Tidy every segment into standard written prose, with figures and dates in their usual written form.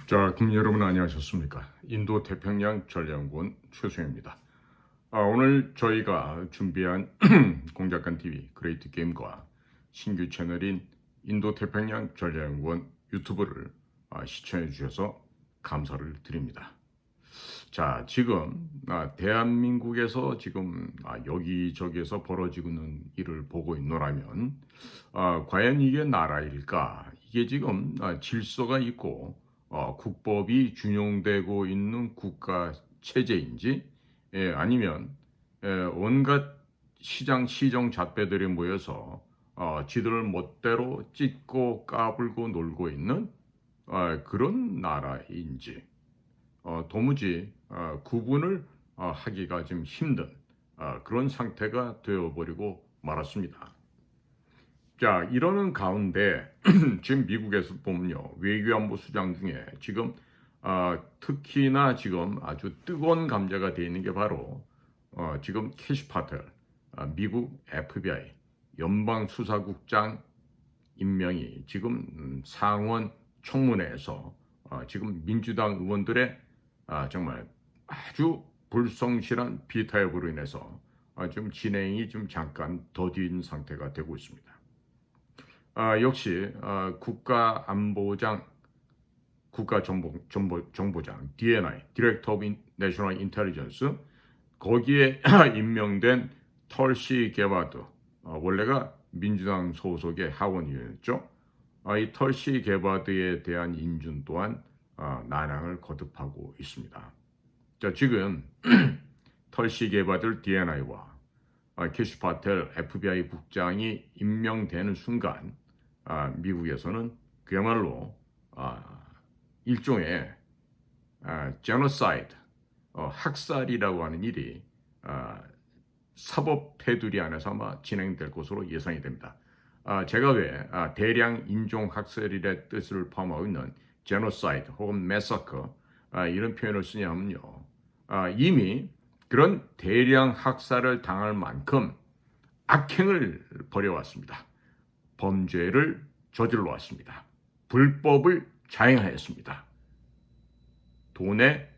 자, 국민 여러분 안녕하셨습니까? 인도 태평양 전략연구원 최수영입니다. 오늘 저희가 준비한 공작관 TV 그레이트 게임과 신규 채널인 인도 태평양 전략연구원 유튜브를 시청해 주셔서 감사를 드립니다. 자, 지금 대한민국에서 지금 여기저기에서 벌어지고 있는 일을 보고 있노라면 과연 이게 나라일까? 이게 지금 질서가 있고 국법이 준용되고 있는 국가 체제인지 아니면 온갖 시정 잡배들이 모여서 지들 멋대로 찢고 까불고 놀고 있는 그런 나라인지 도무지 구분을 하기가 좀 힘든 그런 상태가 되어버리고 말았습니다. 자, 이러는 가운데 지금 미국에서 보면요, 외교안보 수장 중에 지금 특히나 지금 아주 뜨거운 감자가 되어 있는 게 바로 지금 캐시 파텔 미국 FBI 연방수사국장 임명이 지금 상원 청문회에서 지금 민주당 의원들의 정말 아주 불성실한 비타협으로 인해서 좀 진행이 좀 잠깐 더딘 상태가 되고 있습니다. 역시 국가안보장, 국가정보장, DNI, Director of National Intelligence, 거기에 임명된 털시 게바드, 원래가 민주당 소속의 하원의원이었죠. 이 털시 게바드에 대한 인준 또한 난항을 거듭하고 있습니다. 자, 지금 털시 게바드 DNI와 캐시 파텔 FBI 국장이 임명되는 순간 미국에서는 그야말로 일종의 제노사이드, 학살이라고 하는 일이 사법 테두리 안에서 아마 진행될 것으로 예상이 됩니다. 제가 왜 대량 인종 학살이라는 뜻을 포함하고 있는 제노사이드 혹은 매서커 이런 표현을 쓰냐면요, 이미 그런 대량 학살을 당할 만큼 악행을 벌여왔습니다. 범죄를 저질러 왔습니다. 불법을 자행하였습니다. 돈에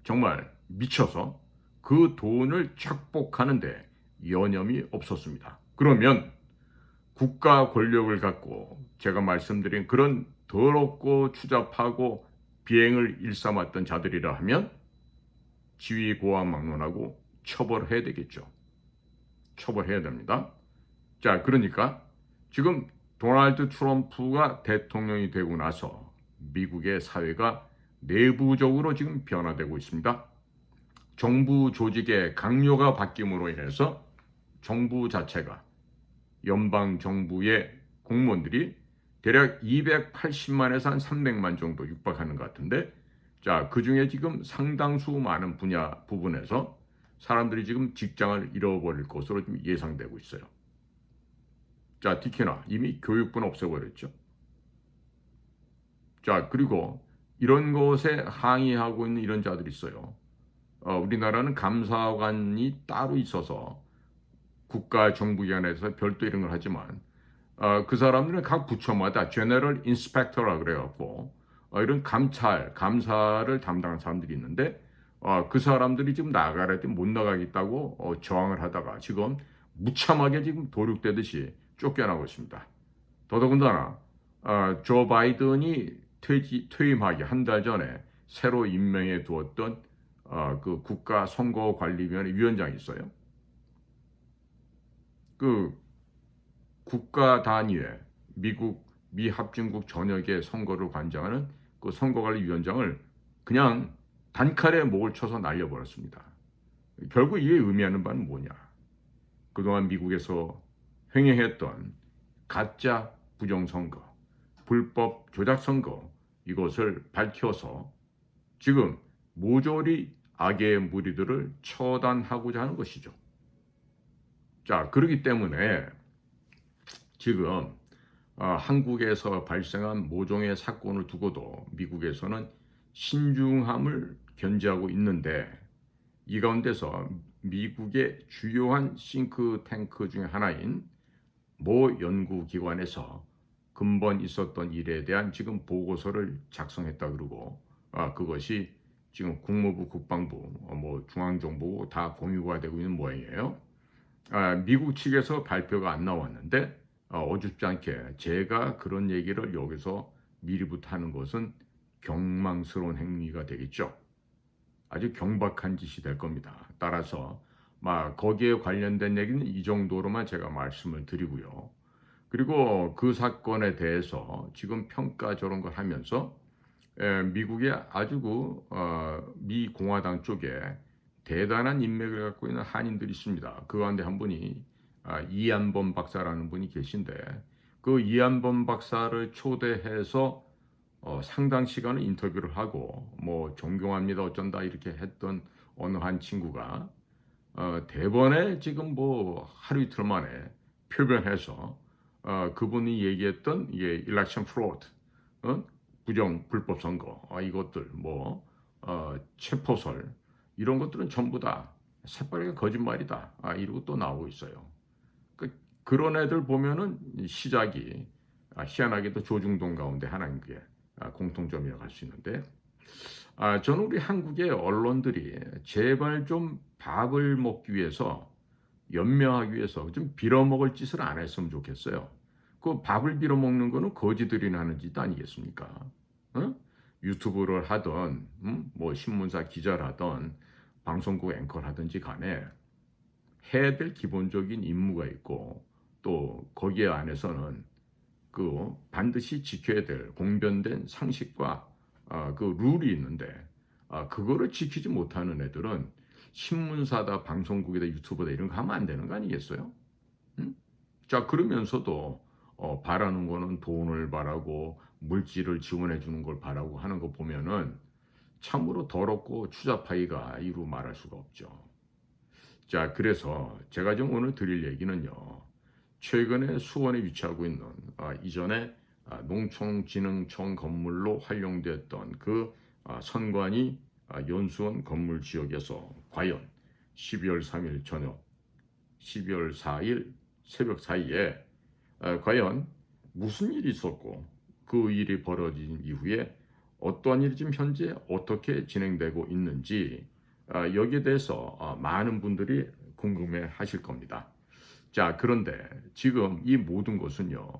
정말 미쳐서 그 돈을 착복하는데 여념이 없었습니다. 그러면 국가 권력을 갖고 제가 말씀드린 그런 더럽고 추잡하고 비행을 일삼았던 자들이라 하면 지위고하망론하고 처벌해야 되겠죠. 처벌해야 됩니다. 자, 그러니까 지금 도널드 트럼프가 대통령이 되고 나서 미국의 사회가 내부적으로 지금 변화되고 있습니다. 정부 조직의 강요가 바뀜으로 인해서 정부 자체가 연방 정부의 공무원들이 대략 280만에서 한 300만 정도 육박하는 것 같은데, 자, 그 중에 지금 상당수 많은 부분에서 사람들이 지금 직장을 잃어버릴 것으로 좀 예상되고 있어요. 자, 특히나 이미 교육부는 없애버렸죠. 자, 그리고 이런 것에 항의하고 있는 이런 자들이 있어요. 우리나라는 감사관이 따로 있어서 국가 정부기관에서 별도 이런 걸 하지만 그 사람들은 각 부처마다 제너럴 인스펙터라 그래갖고 이런 감사를 담당하는 사람들이 있는데 그 사람들이 지금 나가라 했더니 못 나가겠다고 저항을 하다가 지금 무참하게 지금 도륙되듯이 쫓겨나고 있습니다. 더더군다나 조 바이든이 퇴임하기 한 달 전에 새로 임명해 두었던 그 국가선거관리위원회 위원장이 있어요. 그 국가 단위의 미 합중국 전역의 선거를 관장하는 그 선거관리위원장을 그냥 단칼에 목을 쳐서 날려버렸습니다. 결국 이게 의미하는 바는 뭐냐? 그동안 미국에서 횡행했던 가짜 부정선거, 불법 조작선거, 이것을 밝혀서 지금 모조리 악의 무리들을 처단하고자 하는 것이죠. 자, 그렇기 때문에 지금 한국에서 발생한 모종의 사건을 두고도 미국에서는 신중함을 견지하고 있는데, 이 가운데서 미국의 주요한 싱크탱크 중에 하나인 모 연구기관에서 근본 있었던 일에 대한 지금 보고서를 작성했다 그러고 그것이 지금 국무부, 국방부, 뭐 중앙정부 다 공유가 되고 있는 모양이에요. 미국 측에서 발표가 안 나왔는데 어줍지 않게 제가 그런 얘기를 여기서 미리부터 하는 것은 경망스러운 행위가 되겠죠. 아주 경박한 짓이 될 겁니다. 따라서 거기에 관련된 얘기는 이 정도로만 제가 말씀을 드리고요. 그리고 그 사건에 대해서 지금 평가 저런 걸 하면서 미국의 아주 미 공화당 쪽에 대단한 인맥을 갖고 있는 한인들이 있습니다. 그 가운데 한 분이 이한범 박사라는 분이 계신데 그 이한범 박사를 초대해서 상당 시간을 인터뷰를 하고 뭐 존경합니다 어쩐다 이렇게 했던 어느 한 친구가 대번에 지금 뭐 하루 이틀 만에 표변해서 그분이 얘기했던 이게 election fraud, 부정 불법 선거 이것들 뭐 체포설 이런 것들은 전부 다 새빨간 거짓말이다 이러고 또 나오고 있어요. 그런 애들 보면은 시작이 희한하게도 조중동 가운데 하나인 게 공통점이라고 할 수 있는데 저는 우리 한국의 언론들이 제발 좀 밥을 먹기 위해서 연명하기 위해서 좀 빌어먹을 짓을 안 했으면 좋겠어요. 그 밥을 빌어먹는 거는 거지들이 하는 짓 아니겠습니까? 유튜브를 하던 뭐 신문사 기자를 하던 방송국 앵커를 하든지 간에 해야 될 기본적인 임무가 있고 또 거기에 안에서는 그 반드시 지켜야 될 공변된 상식과 그 룰이 있는데 그거를 지키지 못하는 애들은 신문사다 방송국이다 유튜브다 이런 거 하면 안 되는 거 아니겠어요? 자 그러면서도 바라는 거는 돈을 바라고 물질을 지원해 주는 걸 바라고 하는 거 보면은 참으로 더럽고 추잡하기가 이루 말할 수가 없죠. 자 그래서 제가 좀 오늘 드릴 얘기는요. 최근에 수원에 위치하고 있는 이전에 농촌진흥청 건물로 활용됐던 그 선관위 연수원 건물 지역에서 과연 12월 3일 저녁 12월 4일 새벽 사이에 과연 무슨 일이 있었고 그 일이 벌어진 이후에 어떠한 일이 지금 현재 어떻게 진행되고 있는지 여기에 대해서 많은 분들이 궁금해 하실 겁니다. 자, 그런데 지금 이 모든 것은요,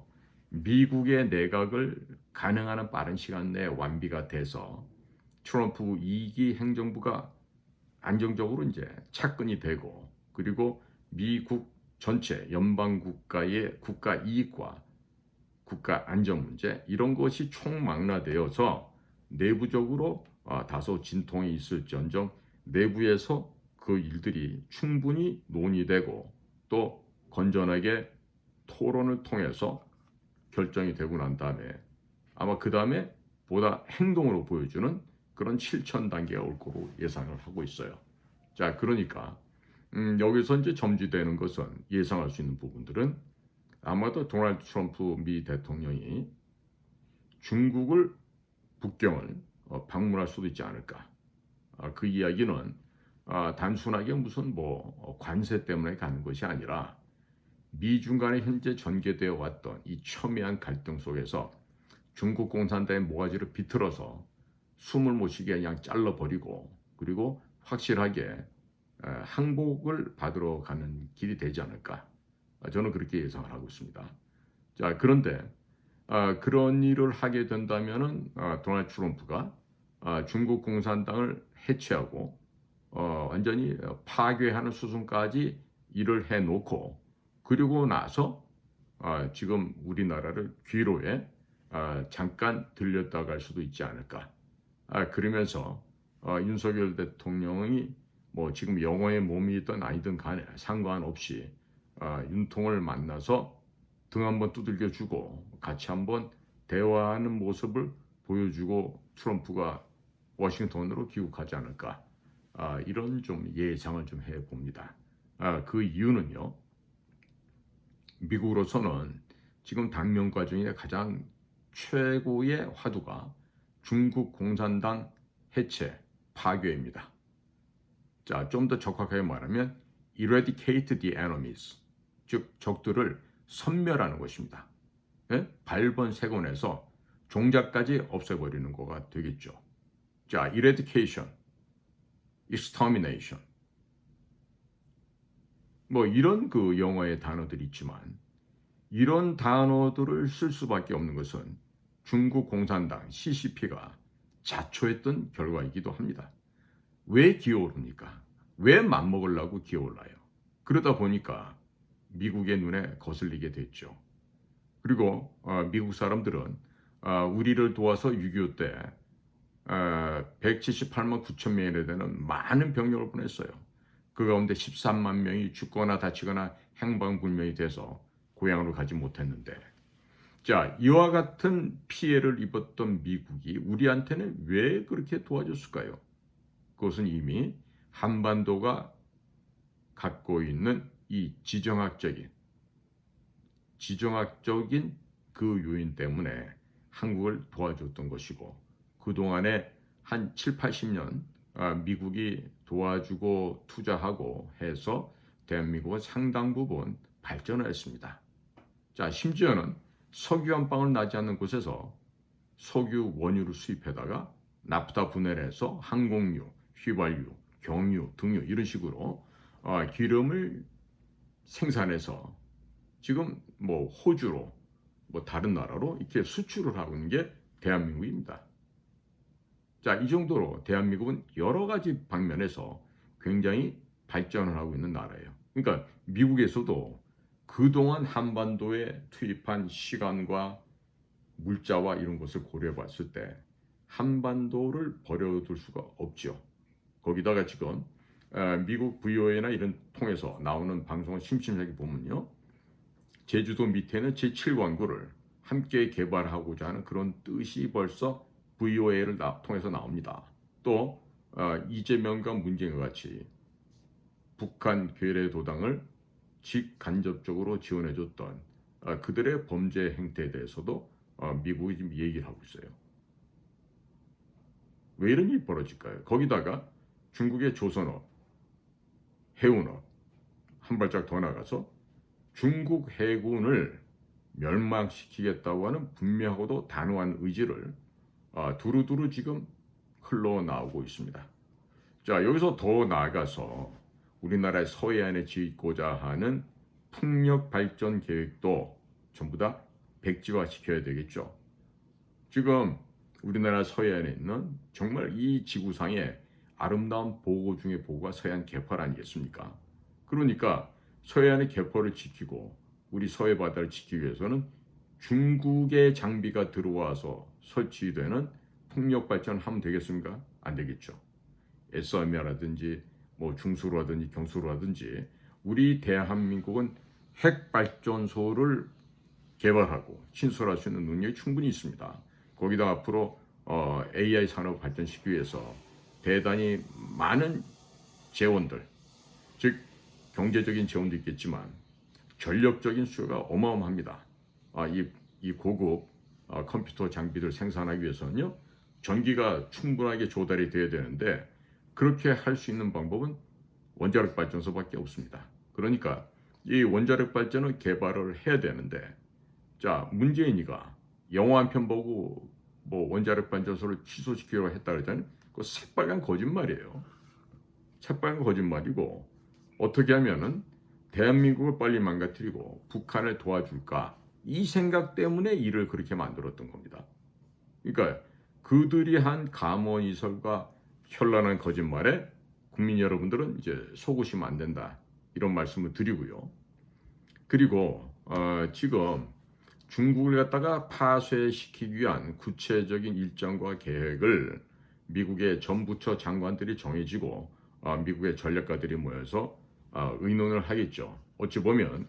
미국의 내각을 가능한 한 빠른 시간 내에 완비가 돼서 트럼프 2기 행정부가 안정적으로 이제 착근이 되고 그리고 미국 전체 연방 국가의 국가 이익과 국가 안전 문제 이런 것이 총망라되어서 내부적으로 다소 진통이 있을지언정 내부에서 그 일들이 충분히 논의되고 또 건전하게 토론을 통해서 결정이 되고 난 다음에 아마 그 다음에 보다 행동으로 보여주는 그런 실천 단계가 올 거로 예상을 하고 있어요. 자, 그러니까 여기서 이제 점지되는 것은 예상할 수 있는 부분들은 아마도 도널드 트럼프 미 대통령이 중국을 북경을 방문할 수도 있지 않을까. 그 이야기는 단순하게 무슨 뭐 관세 때문에 가는 것이 아니라 미중 간에 현재 전개되어 왔던 이 첨예한 갈등 속에서 중국 공산당의 모가지를 비틀어서 숨을 못 쉬게 그냥 잘라버리고 그리고 확실하게 항복을 받으러 가는 길이 되지 않을까. 저는 그렇게 예상을 하고 있습니다. 자, 그런데 그런 일을 하게 된다면은 도널드 트럼프가 중국 공산당을 해체하고 완전히 파괴하는 수순까지 일을 해놓고 그리고 나서 지금 우리나라를 귀로에 잠깐 들렸다 갈 수도 있지 않을까. 그러면서 윤석열 대통령이 뭐 지금 영어에 몸이 있든 아니든 간에 상관없이 윤통을 만나서 등 한번 두들겨 주고 같이 한번 대화하는 모습을 보여주고 트럼프가 워싱턴으로 귀국하지 않을까. 이런 좀 예상을 좀 해봅니다. 그 이유는요. 미국으로서는 지금 당면과 중에 가장 최고의 화두가 중국 공산당 해체, 파괴입니다. 자, 좀 더 적확하게 말하면 eradicate the enemies, 즉 적들을 섬멸하는 것입니다. 발본색원에서 종자까지 없애버리는 거가 되겠죠. 자, eradication, extermination, 뭐 이런 그 영어의 단어들이 있지만 이런 단어들을 쓸 수밖에 없는 것은 중국 공산당 CCP가 자초했던 결과이기도 합니다. 왜 기어오릅니까? 왜 맘먹으려고 기어올라요? 그러다 보니까 미국의 눈에 거슬리게 됐죠. 그리고 미국 사람들은 우리를 도와서 6.25 때 178만 9천 명이나 되는 많은 병력을 보냈어요. 그 가운데 13만 명이 죽거나 다치거나 행방불명이 돼서 고향으로 가지 못했는데, 자, 이와 같은 피해를 입었던 미국이 우리한테는 왜 그렇게 도와줬을까요? 그것은 이미 한반도가 갖고 있는 이 지정학적인 그 요인 때문에 한국을 도와줬던 것이고, 그동안에 한 7, 80년 미국이 도와주고 투자하고 해서 대한민국은 상당 부분 발전을 했습니다. 자, 심지어는 석유 한 방울 나지 않는 곳에서 석유 원유를 수입해다가 나프타 분해를 해서 항공유, 휘발유, 경유, 등유 이런 식으로 기름을 생산해서 지금 뭐 호주로 뭐 다른 나라로 이렇게 수출을 하고 있는 게 대한민국입니다. 자, 이 정도로 대한민국은 여러 가지 방면에서 굉장히 발전을 하고 있는 나라예요. 그러니까 미국에서도 그동안 한반도에 투입한 시간과 물자와 이런 것을 고려해 봤을 때 한반도를 버려둘 수가 없죠. 거기다가 지금 미국 VOA나 이런 통해서 나오는 방송을 심심하게 보면요, 제주도 밑에는 제7광구를 함께 개발하고자 하는 그런 뜻이 벌써 VOA를 통해서 나옵니다. 또 이재명과 문재인과 같이 북한 괴뢰 도당을 직간접적으로 지원해줬던 그들의 범죄 행태에 대해서도 미국이 지금 얘기를 하고 있어요. 왜 이런 일이 벌어질까요? 거기다가 중국의 조선업, 해운업 한 발짝 더 나가서 중국 해군을 멸망시키겠다고 하는 분명하고도 단호한 의지를 두루두루 지금 흘러나오고 있습니다. 자, 여기서 더 나아가서 우리나라의 서해안에 짓고자 하는 풍력 발전 계획도 전부 다 백지화 시켜야 되겠죠. 지금 우리나라 서해안에 있는 정말 이 지구상의 아름다운 보고 중의 보고가 서해안 개펄 아니겠습니까? 그러니까 서해안의 개펄을 지키고 우리 서해 바다를 지키기 위해서는 중국의 장비가 들어와서 설치되는 풍력 발전을 하면 되겠습니까? 안 되겠죠. SM이라든지 뭐 중수로라든지 경수로라든지 우리 대한민국은 핵 발전소를 개발하고 신설할 수 있는 능력이 충분히 있습니다. 거기다 앞으로 AI 산업 발전시키기 위해서 대단히 많은 재원들, 즉 경제적인 재원도 있겠지만 전력적인 수요가 어마어마합니다. 이 고급 컴퓨터 장비들 생산하기 위해서는요, 전기가 충분하게 조달이 돼야 되는데 그렇게 할 수 있는 방법은 원자력 발전소밖에 없습니다. 그러니까 이 원자력 발전을 개발을 해야 되는데, 자, 문재인이가 영화 한 편 보고 뭐 원자력 발전소를 취소시키려고 했다 그러잖아요. 그거 새빨간 거짓말이에요. 새빨간 거짓말이고, 어떻게 하면은 대한민국을 빨리 망가뜨리고 북한을 도와줄까, 이 생각 때문에 일을 그렇게 만들었던 겁니다. 그러니까 그들이 한 감언이설과 현란한 거짓말에 국민 여러분들은 이제 속으시면 안 된다, 이런 말씀을 드리고요. 그리고 지금 중국을 갖다가 파쇄시키기 위한 구체적인 일정과 계획을 미국의 전부처 장관들이 정해지고 미국의 전략가들이 모여서 의논을 하겠죠. 어찌 보면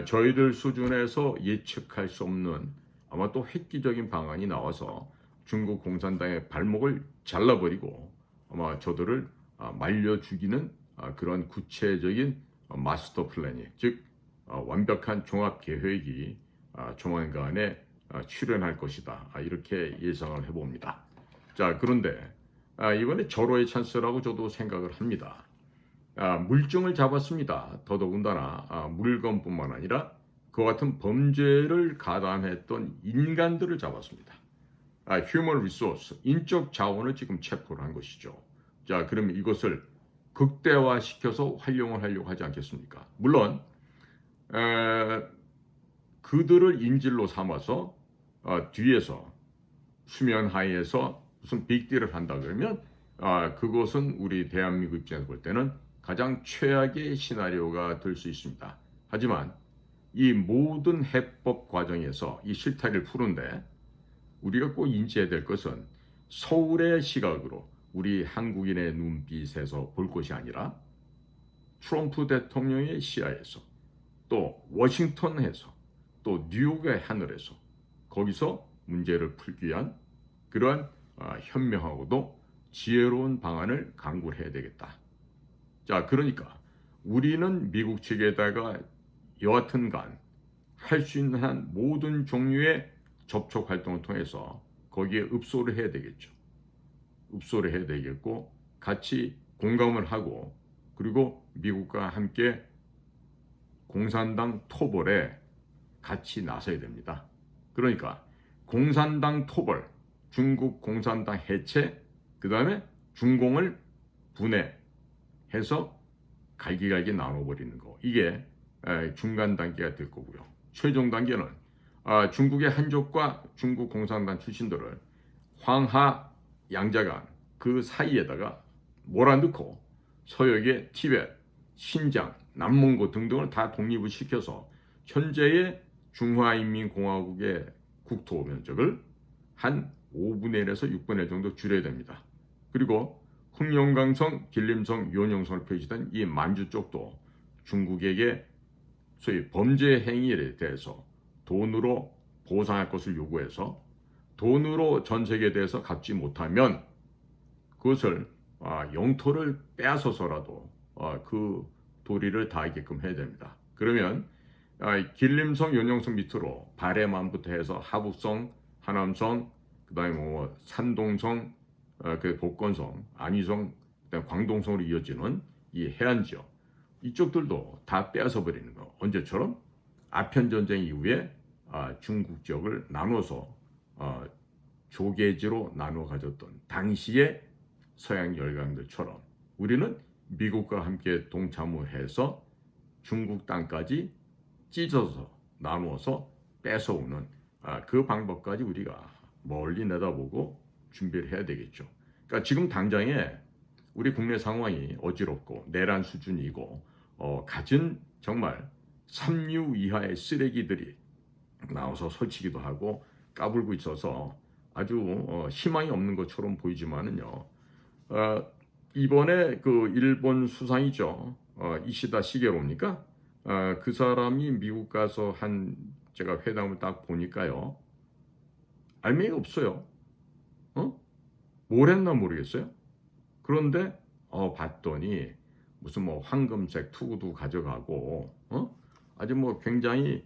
저희들 수준에서 예측할 수 없는 아마 또 획기적인 방안이 나와서 중국 공산당의 발목을 잘라버리고 아마 저들을 말려 죽이는 그런 구체적인 마스터 플랜이, 즉 완벽한 종합 계획이 조만간에 출현할 것이다, 이렇게 예상을 해봅니다. 자, 그런데 이번에 절호의 찬스라고 저도 생각을 합니다. 물증을 잡았습니다. 더더군다나 물건뿐만 아니라 그와 같은 범죄를 가담했던 인간들을 잡았습니다. 휴먼 리소스, 인적 자원을 지금 체포를 한 것이죠. 자, 그러면 이것을 극대화시켜서 활용을 하려고 하지 않겠습니까? 물론 그들을 인질로 삼아서 뒤에서 수면 하에서 무슨 빅딜을 한다 그러면 그것은 우리 대한민국 입장에서 볼 때는 가장 최악의 시나리오가 될 수 있습니다. 하지만 이 모든 해법 과정에서 이 실타래를 푸는데 우리가 꼭 인지해야 될 것은 서울의 시각으로 우리 한국인의 눈빛에서 볼 것이 아니라 트럼프 대통령의 시야에서 또 워싱턴에서 또 뉴욕의 하늘에서 거기서 문제를 풀기 위한 그러한 현명하고도 지혜로운 방안을 강구를 해야 되겠다. 자, 그러니까 우리는 미국 측에다가 여하튼간 할 수 있는 한 모든 종류의 접촉 활동을 통해서 거기에 읍소를 해야 되겠죠. 읍소를 해야 되겠고 같이 공감을 하고 그리고 미국과 함께 공산당 토벌에 같이 나서야 됩니다. 그러니까 공산당 토벌, 중국 공산당 해체, 그 다음에 중공을 분해해서 갈기갈기 나눠버리는 거. 이게 중간 단계가 될 거고요. 최종 단계는 중국의 한족과 중국 공산당 출신들을 황하 양자간 그 사이에다가 몰아넣고 서역의 티베트, 신장, 남몽고 등등을 다 독립을 시켜서 현재의 중화인민공화국의 국토 면적을 한 5분의 1에서 6분의 1 정도 줄여야 됩니다. 그리고 흑룡강성, 길림성, 요령성을 표시된 이 만주 쪽도 중국에게 소위 범죄 행위에 대해서 돈으로 보상할 것을 요구해서 돈으로 전세계에 대해서 갚지 못하면 그것을 영토를 빼앗아서라도 그 도리를 다하게끔 해야 됩니다. 그러면 길림성, 연영성 밑으로 발해만부터 해서 하북성, 하남성, 그다음에 뭐 산동성, 그 복건성, 안위성, 그다음 광동성으로 이어지는 이 해안 지역 이쪽들도 다 빼앗아 버리는 거. 언제처럼 아편 전쟁 이후에 중국 지역을 나눠서 조계지로 나눠 가졌던 당시의 서양 열강들처럼 우리는 미국과 함께 동참을 중국 땅까지 찢어서 나누어서 뺏어오는 그 방법까지 우리가 멀리 내다보고 준비를 해야 되겠죠. 그러니까 지금 당장에 우리 국내 상황이 어지럽고 내란 수준이고 갖은 정말 삼류 이하의 쓰레기들이 나와서 설치기도 하고 까불고 있어서 아주 희망이 없는 것처럼 보이지만은요. 이번에 그 일본 수상이죠. 이시다 시게로입니까? 그 사람이 미국 가서 제가 회담을 딱 보니까요. 알맹이가 없어요. 뭘 했나 모르겠어요. 그런데 봤더니 무슨 뭐 황금색 투구도 가져가고 아주 뭐 굉장히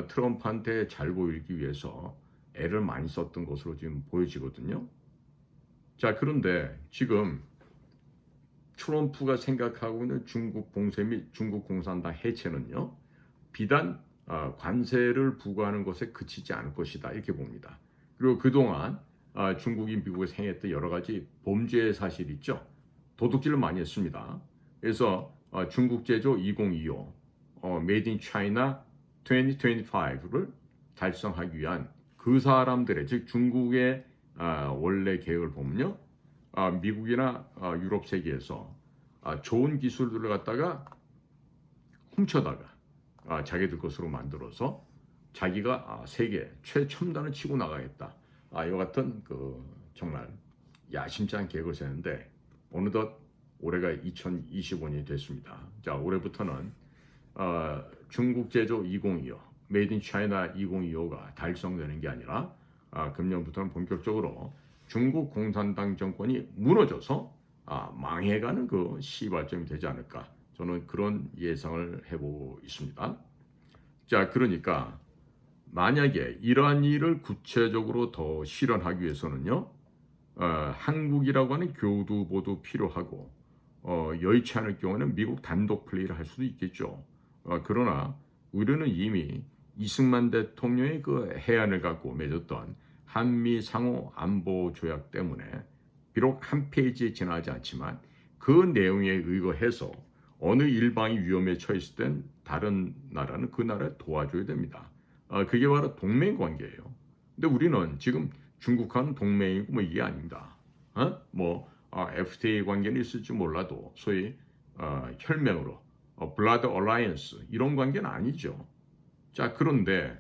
트럼프한테 잘 보이기 위해서 애를 많이 썼던 것으로 지금 보여지거든요. 자, 그런데 지금 트럼프가 생각하고 있는 중국 봉쇄 및 중국 공산당 해체는요. 비단 관세를 부과하는 것에 그치지 않을 것이다 이렇게 봅니다. 그리고 그동안 중국이 미국에서 행했던 여러 가지 범죄 사실 있죠. 도둑질을 많이 했습니다. 그래서 중국 제조 2025 Made in China 2025를 달성하기 위한 그 사람들의 즉 중국의 원래 계획을 보면요. 미국이나 유럽 세계에서 좋은 기술들을 갖다가 훔쳐다가 자기들 것으로 만들어서 자기가 세계 최첨단을 치고 나가겠다. 이와 같은 그 정말 야심찬 계획을 세는데 어느덧 올해가 2025년이 됐습니다. 자, 올해부터는 중국 제조 2025, Made in China 2025가 달성되는 게 아니라 금년부터는 본격적으로 중국 공산당 정권이 무너져서 망해가는 그 시발점이 되지 않을까. 저는 그런 예상을 해보고 있습니다. 자, 그러니까 만약에 이러한 일을 구체적으로 더 실현하기 위해서는요. 한국이라고 하는 교두보도 필요하고 여의치 않을 경우에는 미국 단독 플레이를 할 수도 있겠죠. 그러나 우리는 이미 이승만 대통령의 그 해안을 갖고 맺었던 한미 상호 안보 조약 때문에 비록 한 페이지에 지나지 않지만 그 내용에 의거해서 어느 일방이 위험에 처했을 땐 다른 나라는 그 나라를 도와줘야 됩니다. 그게 바로 동맹 관계예요. 근데 우리는 지금 중국과는 동맹이고 뭐 이게 아닙니다. FTA 관계는 있을지 몰라도 소위 혈맹으로 블라드 얼라이언스 이런 관계는 아니죠. 자, 그런데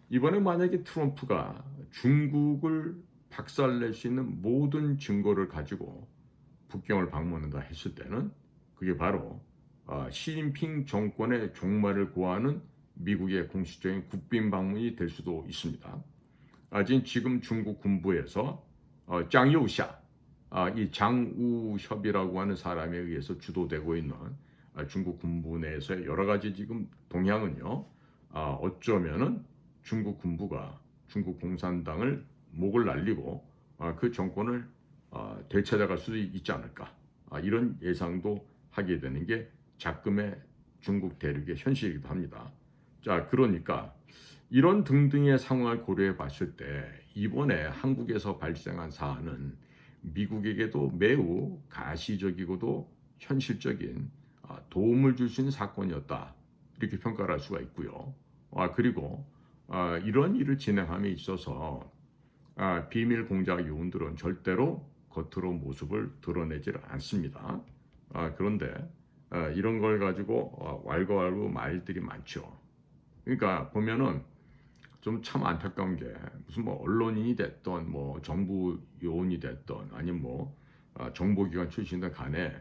이번에 만약에 트럼프가 중국을 박살낼 수 있는 모든 증거를 가지고 북경을 방문한다 했을 때는 그게 바로 시진핑 정권의 종말을 고하는 미국의 공식적인 국빈 방문이 될 수도 있습니다. 지금 중국 군부에서 짱요샤, 이 장우협이라고 하는 사람에 의해서 주도되고 있는 중국 군부 내에서의 여러 가지 지금 동향은요, 어쩌면은 중국 군부가 중국 공산당을 목을 날리고 그 정권을 되찾아갈 수도 있지 않을까, 이런 예상도 하게 되는 게 작금의 중국 대륙의 현실이기도 합니다. 자, 그러니까 이런 등등의 상황을 고려해 봤을 때 이번에 한국에서 발생한 사안은 미국에게도 매우 가시적이고도 현실적인 도움을 줄 수 있는 사건이었다, 이렇게 평가를 할 수가 있고요. 그리고 이런 일을 진행함에 있어서 비밀 공작 요원들은 절대로 겉으로 모습을 드러내질 않습니다. 그런데 이런 걸 가지고 왈가왈부 말들이 많죠. 그러니까 보면은 좀 참 안타까운 게 무슨 뭐 언론인이 됐던 뭐 정부 요원이 됐던 아니면 뭐 정보기관 출신들 간에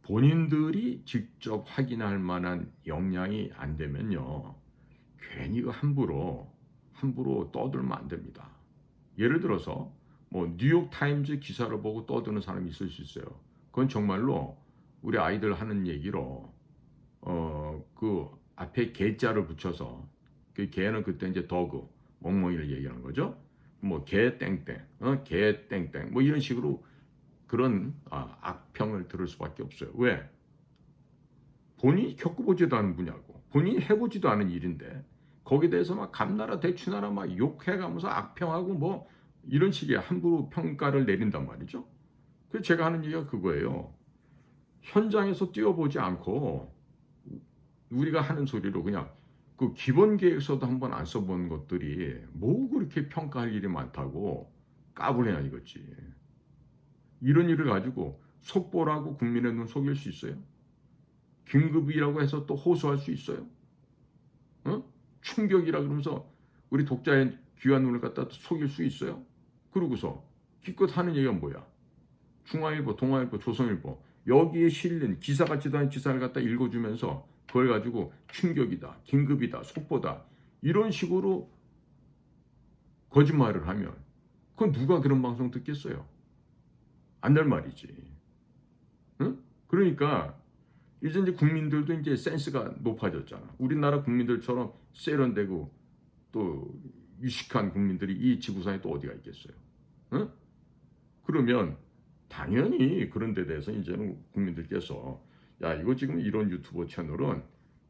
본인들이 직접 확인할 만한 역량이 안 되면요, 괜히 그 함부로 떠들면 안 됩니다. 예를 들어서 뭐 뉴욕 타임즈 기사를 보고 떠드는 사람이 있을 수 있어요. 그건 정말로 우리 아이들 하는 얘기로 그 앞에 개자를 붙여서 그 개는 그때 이제 더그 멍멍이를 얘기하는 거죠. 뭐 개 땡땡, 개 땡땡 뭐 이런 식으로 그런 악평을 들을 수밖에 없어요. 왜? 본인이 겪어보지도 않은 분야고 본인이 해보지도 않은 일인데 거기에 대해서 막 감나라 대추나라 막 욕해가면서 악평하고 뭐 이런 식의 함부로 평가를 내린단 말이죠. 그래서 제가 하는 얘기가 그거예요. 현장에서 뛰어보지 않고 우리가 하는 소리로 그냥 그 기본 계획서도 한번 안 써본 것들이 뭐 그렇게 평가할 일이 많다고 까불냐 이거지. 이런 일을 가지고 속보라고 국민의 눈 속일 수 있어요? 긴급이라고 해서 또 호소할 수 있어요? 충격이라 그러면서 우리 독자의 귀한 눈을 갖다 속일 수 있어요? 그러고서 기껏 하는 얘기가 뭐야? 중앙일보, 동아일보, 조선일보 여기에 실린 기사 같지도 않은 기사를 갖다 읽어주면서 그걸 가지고 충격이다, 긴급이다, 속보다 이런 식으로 거짓말을 하면 그건 누가 그런 방송 듣겠어요? 안 될 말이지. 응? 그러니까 이제 국민들도 이제 센스가 높아졌잖아. 우리나라 국민들처럼 세련되고 또 유식한 국민들이 이 지구상에 또 어디가 있겠어요? 응? 그러면 당연히 그런 데 대해서 이제는 국민들께서 야, 이거 지금 이런 유튜브 채널은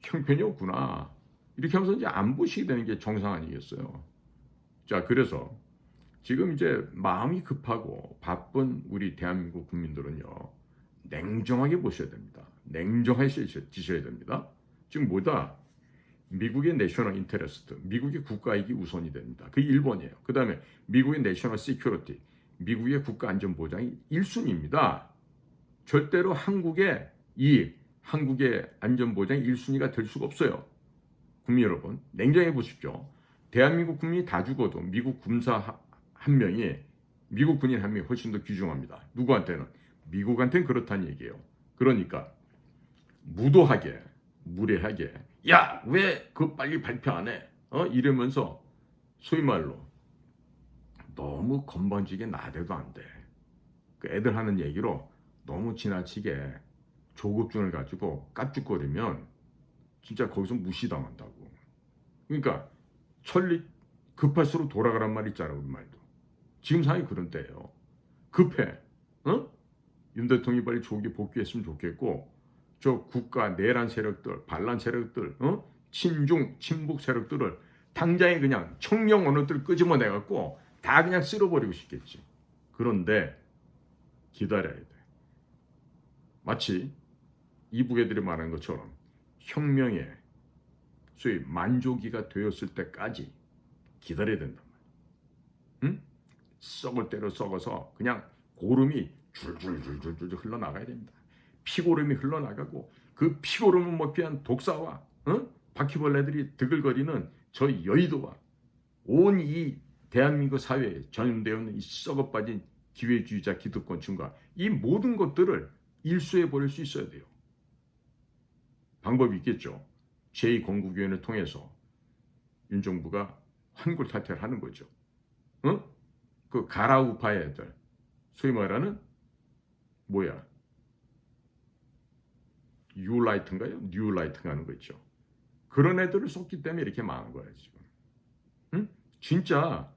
형편이 없구나, 이렇게 하면서 이제 안 보시게 되는 게 정상 아니겠어요? 자, 그래서 지금 이제 마음이 급하고 바쁜 우리 대한민국 국민들은요, 냉정하게 보셔야 됩니다. 냉정하시셔야 됩니다. 지금 뭐다? 미국의 내셔널 인터레스트, 미국의 국가이익이 우선이 됩니다. 그게 1번이에요. 그 다음에 미국의 내셔널 시큐리티, 미국의 국가 안전 보장이 1순위입니다. 절대로 한국의 이익, 한국의 안전 보장이 1순위가 될 수가 없어요. 국민 여러분, 냉정해 보십시오. 대한민국 국민이 다 죽어도 미국 군사 한 명이, 미국 군인 한 명이 훨씬 더 귀중합니다. 누구한테는? 미국한테는 그렇다는 얘기예요. 그러니까 무도하게, 무례하게 야, 왜 그거 빨리 발표 안 해? 이러면서 소위 말로 너무 건방지게 나대도 안 돼. 그 애들 하는 얘기로 너무 지나치게 조급증을 가지고 깝죽거리면 진짜 거기서 무시당한다고. 그러니까 천리 급할수록 돌아가란 말 있잖아, 우리 말도. 지금 상황이 그런 때예요. 급해. 윤 대통령이 빨리 조기 복귀했으면 좋겠고, 저 국가 내란 세력들, 반란 세력들, 친중 친북 세력들을 당장에 그냥 청령 언어들 끄집어내갖고 다 그냥 쓸어버리고 싶겠지. 그런데 기다려야 돼. 마치 이북 애들이 말하는 것처럼 혁명의 소위 만조기가 되었을 때까지 기다려야 된단 말이야. 응? 썩을 대로 썩어서 그냥 고름이 줄줄줄줄줄 흘러나가야 됩니다. 피고름이 흘러나가고 그 피고름을 먹기 위한 독사와 바퀴벌레들이 드글거리는 저 여의도와 온 이 대한민국 사회에 전염되어 있는 이 썩어빠진 기회주의자 기득권층과 이 모든 것들을 일소해 버릴 수 있어야 돼요. 방법이 있겠죠. 제2공국위원회를 통해서 윤 정부가 환골탈퇴를 하는 거죠. 그 가라우파 애들, 소위 말하는 뭐야? 뉴라이트인가요? 뉴라이트가 하는 거 있죠. 그런 애들을 쏟기 때문에 이렇게 망한 거야 지금. 응? 진짜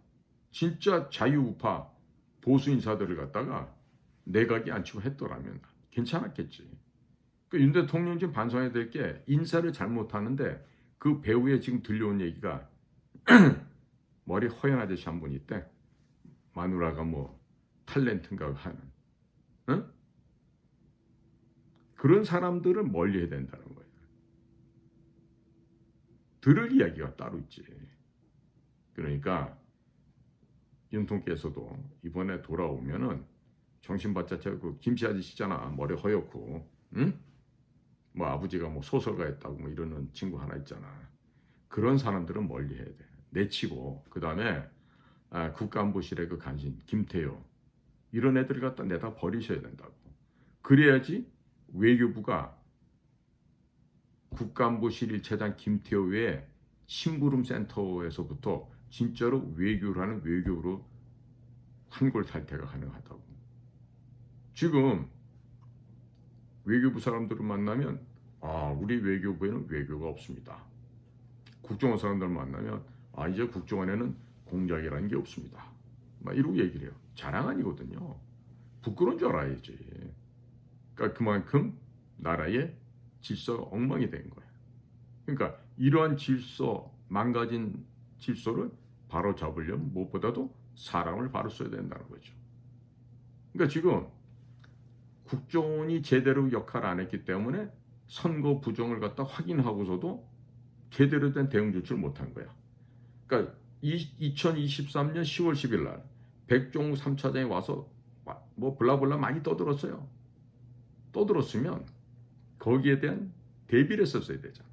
자유우파 보수 인사들을 갖다가 내각에 앉히고 했더라면 괜찮았겠지. 그 윤 대통령 지금 반성해야 될 게 인사를 잘못하는데 그 배후에 지금 들려온 얘기가 머리 허연 아저씨 한 분 있대. 마누라가 뭐 탤런트인가 하는. 응? 그런 사람들을 멀리해야 된다는 거예요. 들을 이야기가 따로 있지. 그러니까 윤통께서도 이번에 돌아오면은 정신바짝 차리고 김씨 아저씨잖아. 머리 허옇고. 응? 뭐 아버지가 뭐 소설가였다고 뭐 이러는 친구 하나 있잖아. 그런 사람들은 멀리해야 돼. 내치고 그다음에 국가안보실의 그 간신 김태효 이런 애들 갖다 내다 버리셔야 된다고. 그래야지 외교부가 국가안보실 1차장 김태효 외에 심부름 센터에서부터 진짜로 외교를 하는 외교로 환골탈퇴가 가능하다고. 지금 외교부 사람들을 만나면 우리 외교부에는 외교가 없습니다. 국정원 사람들 만나면 이제 국정원에는 공작이라는 게 없습니다. 막 이러고 얘기를 해요. 자랑 아니거든요. 부끄러운 줄 알아야지. 그러니까 그만큼 나라의 질서가 엉망이 된 거야. 그러니까 이러한 망가진 질서를 바로 잡으려면 무엇보다도 사람을 바로 써야 된다는 거죠. 그러니까 지금 국정원이 제대로 역할을 안 했기 때문에 선거 부정을 갖다 확인하고서도 제대로 된 대응 조치를 못한 거야. 그러니까 2023년 10월 10일 날 백종우 3차장이 와서 뭐 블라블라 많이 떠들었어요. 떠들었으면 거기에 대한 대비를 했었어야 되잖아.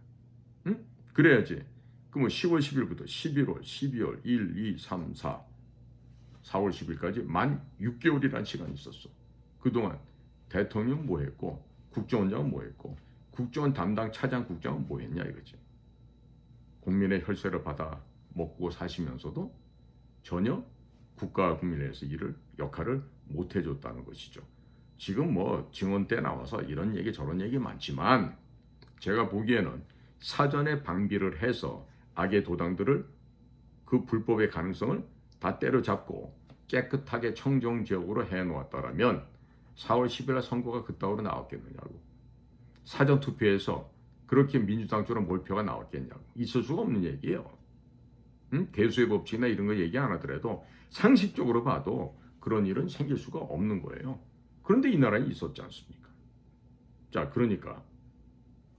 응? 그래야지. 그러면 10월 10일부터 11월, 12월, 1, 2, 3, 4, 4월 10일까지 만 6개월이라는 시간이 있었어. 그동안 대통령 뭐 했고 국정원장은 뭐 했고 국정원 담당 차장 국장은 뭐 했냐 이거지. 국민의 혈세를 받아 먹고 사시면서도 전혀 국가와 국민에 대해서 역할을 못 해줬다는 것이죠. 지금 뭐 증언 때 나와서 이런 얘기 저런 얘기 많지만 제가 보기에는 사전에 방비를 해서 악의 도당들을 그 불법의 가능성을 다 때려잡고 깨끗하게 청정지역으로 해놓았다라면 4월 10일 날 선거가 그따위로 나왔겠느냐고. 사전투표에서 그렇게 민주당처럼 몰표가 나왔겠냐고. 있을 수가 없는 얘기예요. 대수의 법칙이나 이런 거 얘기 안 하더라도 상식적으로 봐도 그런 일은 생길 수가 없는 거예요. 그런데 이 나라에 있었지 않습니까? 자, 그러니까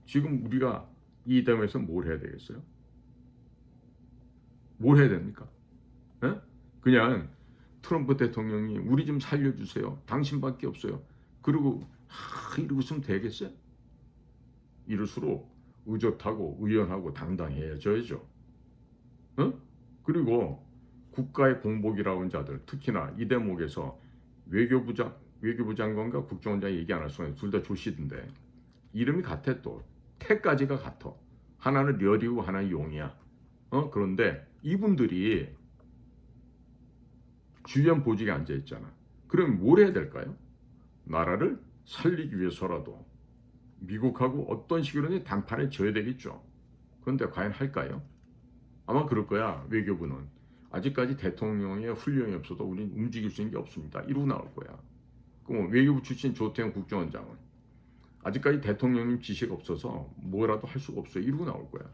지금 우리가 이 대목에서 뭘 해야 되겠어요? 뭘 해야 됩니까? 에? 그냥 트럼프 대통령이 우리 좀 살려주세요. 당신밖에 없어요. 그리고 이러고 있으면 되겠어요? 이럴수록 의젓하고 의연하고 당당해져야죠. 그리고 국가의 공복이라고 하는 자들, 특히나 이 대목에서 외교부 장관과 국정원장이 얘기 안 할 수가 있어요. 둘 다 조씨던데 이름이 같아. 또 태까지가 같아. 하나는 려리고 하나는 용이야. 그런데 이분들이 주연 보직에 앉아 있잖아. 그럼 뭘 해야 될까요? 나라를 살리기 위해서라도 미국하고 어떤 식으로든 단판에 져야 되겠죠. 그런데 과연 할까요? 아마 그럴 거야. 외교부는 아직까지 대통령의 훈령이 없어도 우리는 움직일 수 있는 게 없습니다. 이러고 나올 거야. 그럼 외교부 출신 조태영 국정원장은 아직까지 대통령님 지시가 없어서 뭐라도 할 수가 없어요. 이러고 나올 거야.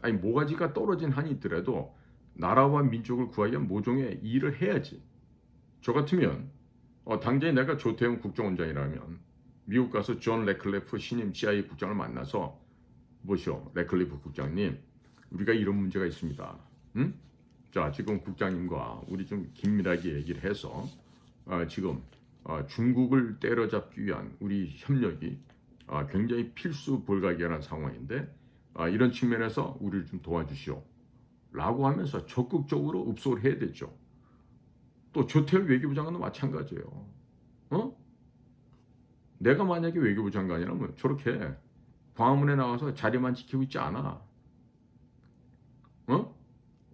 아니 모가지가 떨어진 한이 있더라도 나라와 민족을 구하기 위한 모종의 일을 해야지. 저 같으면 당장에 내가 조태용 국정원장이라면 미국 가서 존 레클리프 신임 CIA 국장을 만나서 보시오, 레클리프 국장님, 우리가 이런 문제가 있습니다. 응? 자, 지금 국장님과 우리 좀 긴밀하게 얘기를 해서 지금 중국을 때려잡기 위한 우리 협력이 굉장히 필수 불가결한 상황인데 이런 측면에서 우리를 좀 도와주시오. 라고 하면서 적극적으로 읍소를 해야 되죠. 또 조태열 외교부 장관도 마찬가지예요. 내가 만약에 외교부 장관이라면 저렇게 광화문에 나와서 자리만 지키고 있지 않아.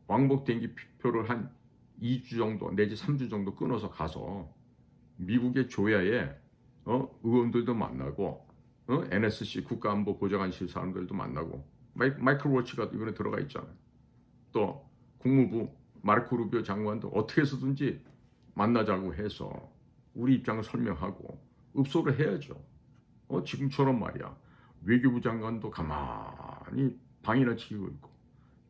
왕복 비행기표를 한 2주 정도 내지 3주 정도 끊어서 가서 미국의 조야에 의원들도 만나고 NSC 국가안보보좌관실 사람들도 만나고 마이클 워치가 이번에 들어가 있잖아요. 또 국무부 마르코 루비오 장관도 어떻게 해서든지 만나자고 해서 우리 입장을 설명하고 읍소를 해야죠. 지금처럼 말이야. 외교부 장관도 가만히 방이나 치고 있고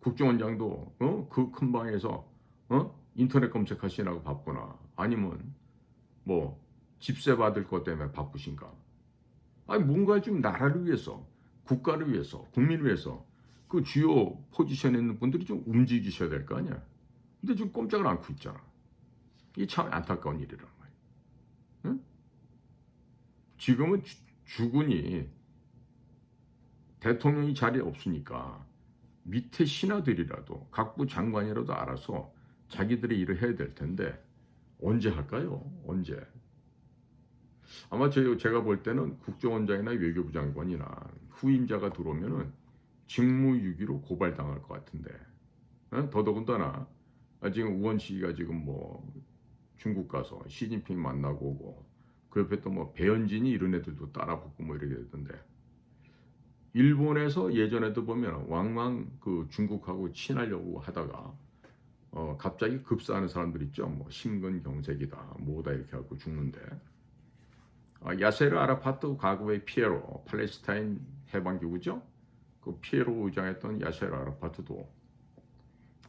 국정원장도 그 큰 방에서 인터넷 검색하시라고 바쁘나 아니면 뭐 집세 받을 것 때문에 바쁘신가? 아니 뭔가 좀 나라를 위해서, 국가를 위해서, 국민을 위해서 그 주요 포지션에 있는 분들이 좀 움직이셔야 될 거 아니야. 근데 지금 꼼짝을 않고 있잖아. 이게 참 안타까운 일이란 말이야. 응? 지금은 주군이 대통령이 자리에 없으니까 밑에 신하들이라도 각부 장관이라도 알아서 자기들의 일을 해야 될 텐데 언제 할까요? 언제? 아마 제가 볼 때는 국정원장이나 외교부 장관이나 후임자가 들어오면은 직무유기로 고발당할 것 같은데 더더군다나 지금 우원식이가 지금 뭐 중국 가서 시진핑 만나고 오고 그 옆에 또 뭐 배현진이 이런 애들도 따라 붙고 뭐 이렇게 되던데 일본에서 예전에도 보면 왕왕 그 중국하고 친하려고 하다가 갑자기 급사하는 사람들 있죠. 뭐 심근경색이다 뭐다 이렇게 하고 죽는데 야세르 아라파트 과거의 피에로 팔레스타인 해방기구죠. 그 피에로 의장했던 야세르 아라파트도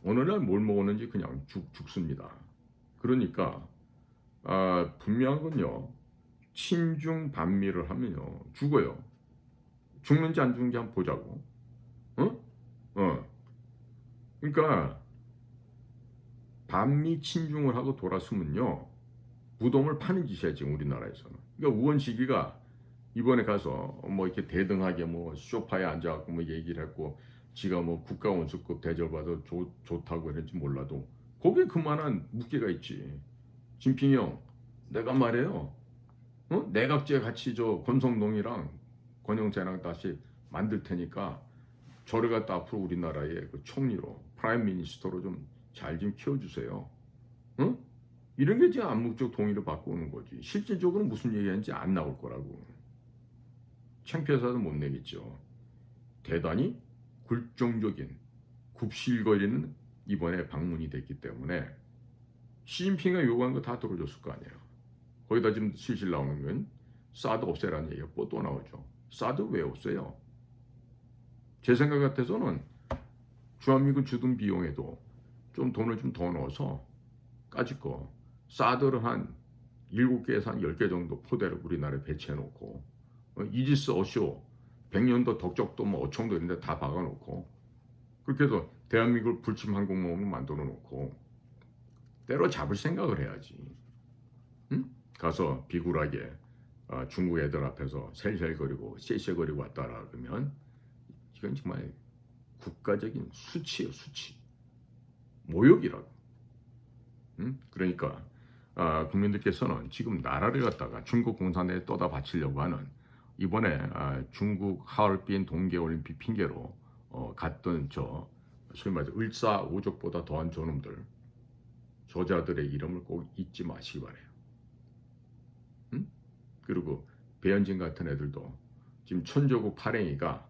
오늘날 뭘 먹었는지 그냥 죽습니다. 그러니까 분명한 건요. 친중 반미를 하면요 죽어요. 죽는지 안 죽는지 한번 보자고. 그러니까 반미 친중을 하고 돌았으면요 무덤을 파는 짓이야 지금 우리나라에서는. 그러니까 우원식이가 이번에 가서 뭐 이렇게 대등하게 뭐 소파에 앉아갖고 뭐 얘기를 했고 지가 뭐 국가원수급 대접받아 좋다고 했는지 몰라도 거기에 그만한 무게가 있지. 진핑이 형, 내가 말해요. 내각제 같이 저 권성동이랑 권영세랑 다시 만들 테니까 저를 갖다 앞으로 우리나라의 그 총리로 프라임 미니스터로 좀 잘 좀 키워주세요. 이런 게 지금 암묵적 동의를 받고 오는 거지. 실질적으로 무슨 얘기하는지 안 나올 거라고. 창피해서도 못 내겠죠. 대단히 굴종적인 굽실거리는 이번에 방문이 됐기 때문에 시진핑이 요구한 거 다 들어줬을 거 아니에요. 거기다 지금 실실 나오는 건 사드 없애라는 얘기가 또 나오죠. 사드 왜 없어요? 제 생각 같아서는 주한미군 주둔 비용에도 좀 돈을 좀 더 넣어서 까짓 거 사드를 한 7개에서 한 10개 정도 포대를 우리나라에 배치해 놓고 이지스 어쇼 100년도 덕적도 뭐 어청도 있는데 다 박아 놓고 그렇게 해서 대한민국을 불침 항공모함을 만들어 놓고 때려잡을 생각을 해야지. 응? 가서 비굴하게 중국 애들 앞에서 셀셀거리고 쎄쎄거리고 왔다라 그러면 이건 정말 국가적인 수치예요. 수치. 모욕이라고. 응? 그러니까 국민들께서는 지금 나라를 갖다가 중국 공산당에 떠다 바치려고 하는 이번에 중국 하얼빈 동계올림픽 핑계로 갔던 소위 말해서 을사오족보다 더한 저놈들 저자들의 이름을 꼭 잊지 마시기 바래요. 응? 그리고 배현진 같은 애들도 지금 천조국 파랭이가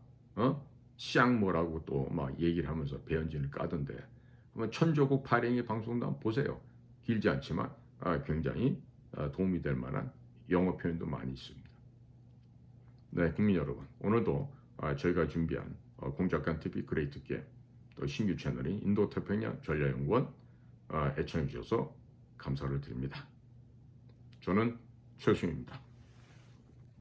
시앙모라고 또 막 얘기를 하면서 배현진을 까던데 그러면 천조국 파랭이 방송도 한번 보세요. 길지 않지만 굉장히 도움이 될 만한 영어 표현도 많이 있습니다. 네, 국민 여러분, 오늘도 저희가 준비한 공작관 TV 그레이트 게임 또 신규 채널인 인도태평양 전략연구원 애청해 주셔서 감사를 드립니다. 저는 최수입니다.